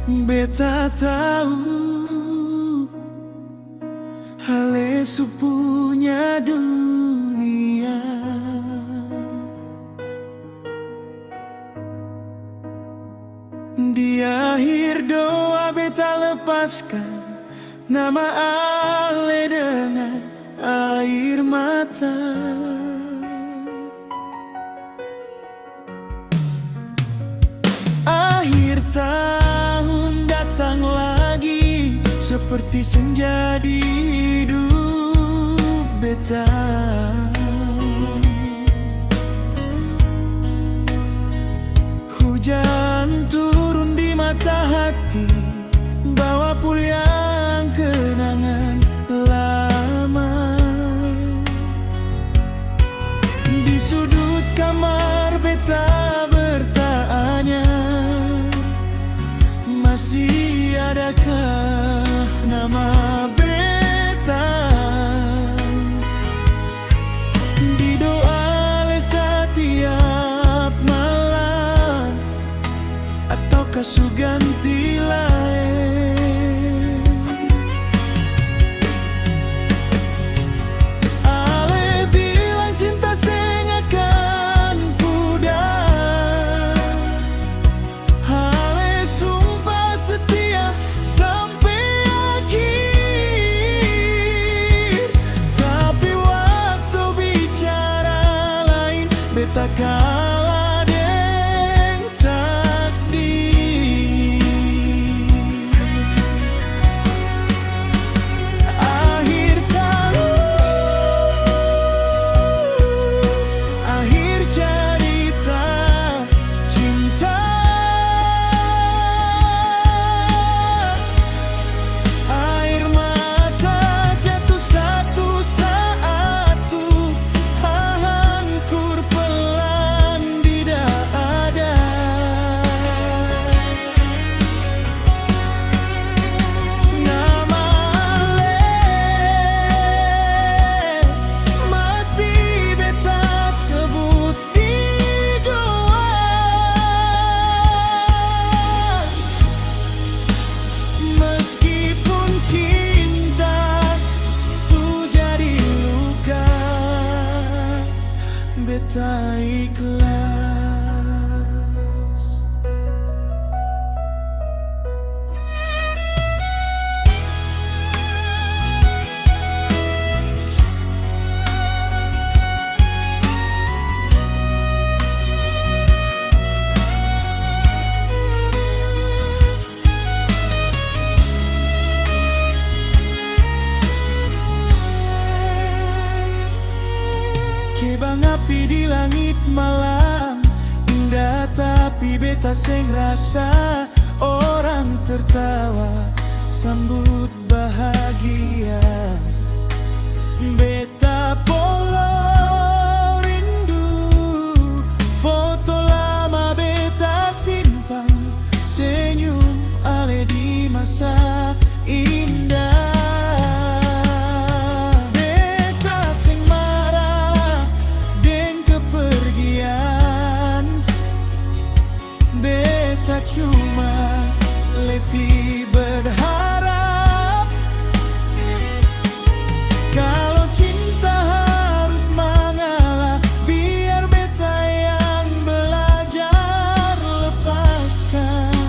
Beta tahu hale supunya dunia. Di akhir doa beta lepaskan nama Ale dengan air mata. Akhir tahun datang lagi seperti senja di hidup beta. Hujan turun di mata hati, bawa pulang kenangan lama. Di sudut kamar beta bertanya, masih adakah nama beta? Di doa le setiap malam, ataukah su ganti lain? Ale bilang cinta seng akan pudar, Ale sumpah setia sampai akhir. Tapi waktu bicara lain, beta kalah deng takdir. Akhir tahun, akhir cerita cinta. Air mata jatuh satu saat tuh, hancur pelan di dada. Nama Ale masih beta sebut di doa, meskipun cinta su jadi luka, beta ikhlas. Kebang api di langit malam indah, tapi beta seng rasa orang tertawa sambut bahagia. Beta polo rindu foto lama beta simpan, senyum Ale di masa indah. Beta seng marah deng kepergian, beta cuma letih berharap kalau cinta harus mengalah, biar beta yang belajar lepaskan.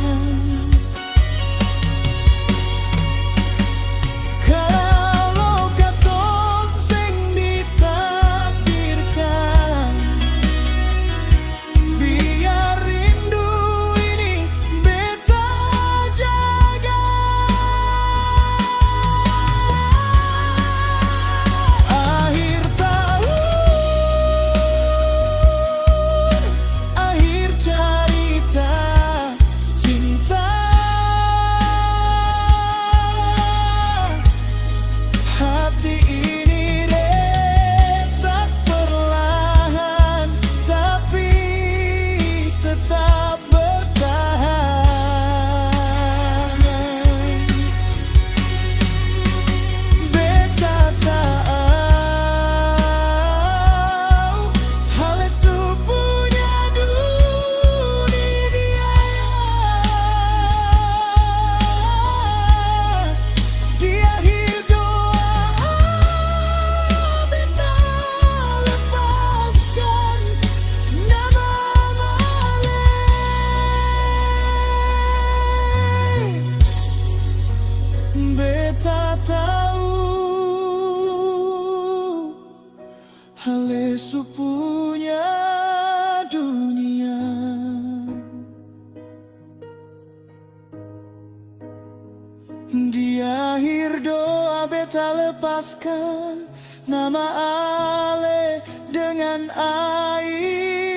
Di akhir doa beta lepaskan nama Ale dengan air.